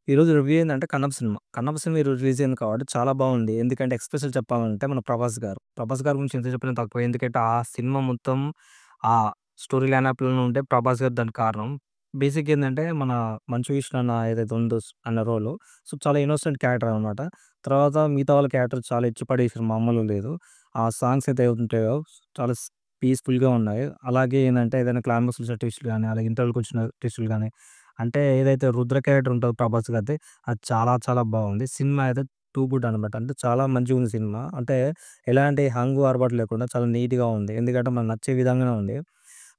ఈరోజు రివ్యూ ఏందంటే 'Kannappa' cinema. 'Kannappa' cinema ఈరోజు రిలీజ్ అయింది కాబట్టి చాలా బాగుంది. ఎందుకంటే ఎస్పెషల్ చెప్పాలంటే మన 'ప్రభాస్' గారు. 'ప్రభాస్' గారి గురించి ఎంత చెప్పినా తక్కువే. ఎందుకంటే ఆ సినిమా మొత్తం ఆ స్టోరీ లైనప్‌లోనే ఉంటే 'ప్రభాస్' గారు దానికి కారణం. బేసిక్‌గా ఏందంటే మన 'మంచు విష్ణు' అన్న ఏదైతే ఉందో అన్న రోలు చాలా ఇన్నోసెంట్ క్యారెక్టర్ అనమాట. తర్వాత మిగతా వాళ్ళ క్యారెక్టర్ చాలా ఇచ్చి పడేసారు మామూలుగా లేదు. ఆ సాంగ్స్ అయితే ఉంటాయో చాలా పీస్‌ఫుల్‌గా ఉన్నాయి. అలాగే ఏందంటే ఏదైనా క్లైమాక్స్‌లో వచ్చే ట్విస్ట్‌లు గాని, అలాగే ఇంటర్వల్‌కొచ్చిన ట్విస్ట్‌లు గాని అంటే ఏదైతే 'రుద్ర' క్యారెక్టర్ ఉంటదో 'ప్రభాస్' గారిది అది చాలా చాలా బాగుంది. సినిమా అయితే టూ గుడ్ అనమాట. అంటే చాలా మంచిగుంది సినిమా. అంటే ఎలాంటి హంగు, ఆర్భాటు లేకుండా చాలా నీట్‌గా ఉంది. ఎందుకంటే మనకు నచ్చే విధంగానే ఉంది.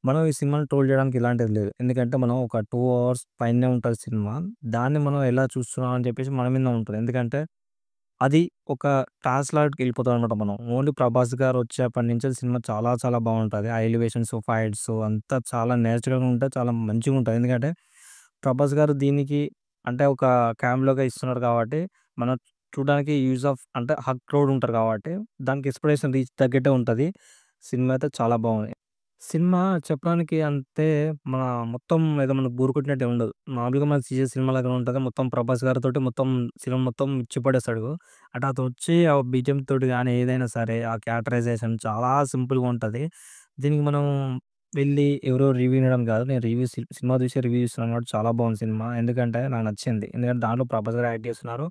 మనం ఈ సినిమాని ట్రోల్ చేయడానికి ఇలాంటిది లేదు. ఎందుకంటే మనం ఒక 2 అవర్స్ పైనే ఉంటది సినిమా. దాన్ని మనం ఎలా చూస్తున్నాం అని చెప్పేసి మన మీదనే ఉంటది. ఎందుకంటే అది ఒక ట్రాన్స్‌లాట్‌కి వెళ్ళిపోతామనమాట మనం. ఓన్లీ 'ప్రభాస్' గారు వచ్చేప్పటి నుంచి సినిమా చాలా చాలా బావుంటది. ఆ ఎలివేషన్స్, ఫైట్స్ అంతా చాలా నేచురల్‌గా ఉంటాయి. చాలా మంచిగుంటాయి. ఎందుకంటే 'ప్రభాస్' గారు దీనికి అంటే ఒక క్యామియో‌గా ఇస్తున్నారు కాబట్టి, మనం చూడడానికి యూజ్ ఆఫ్ అంటే క్రౌడ్ ఉంటారు కాబట్టి, దానికి ఎక్స్‌పెక్టేషన్ రీచ్ తగ్గట్టే ఉంటది. సినిమా అయితే చాలా బాగుంది. సినిమా చెప్పడానికి అంటే మన మొత్తం ఏదో మనకు బోర్ కొట్టినట్టు ఏమి ఉండదు. మామూలుగా మనం తీసే సినిమాలాగానే ఉంటది. మొత్తం 'ప్రభాస్' గారితోటి మొత్తం సినిమా మొత్తం ఇచ్చి పడేస్తాడు. అంటే అతనొచ్చి ఆ బీజీఎం తోటి గాని ఏదైనా సరే ఆ క్యారెక్టరైజేషన్ చాలా సింపుల్‌గా ఉంటది. దీనికి మనం వెళ్లి ఎవరో రివ్యూ ఇవ్వడం కాదు. నేను సినిమా చూసి రివ్యూ ఇస్తున్నాను కాబట్టి చాలా బాగుంది సినిమా. ఎందుకంటే నాకు నచ్చింది. ఎందుకంటే దాంట్లో 'ప్రభాస్' గారు యాక్ట్ చేస్తున్నారు.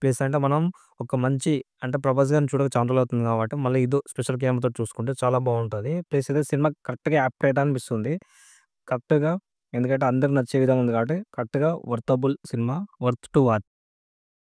ప్లస్ అంటే మనం ఒక మంచి అంటే 'ప్రభాస్' గారిని చూడక చాలా రోజులవుతుంది కాబట్టి, మళ్ళీ ఇదో స్పెషల్ క్యామ్‌తోటి చూసుకుంటే చాలా బావుంటది. ప్లస్ ఏదో సినిమా కరెక్ట్‌గా యాప్ట్ అయ్యేట్టు అనిపిస్తుంది. కరెక్ట్‌గా ఎందుకంటే అందరికి నచ్చే విధంగా ఉంది కాబట్టి, కరెక్ట్‌గా worthable cinema. Worth to watch.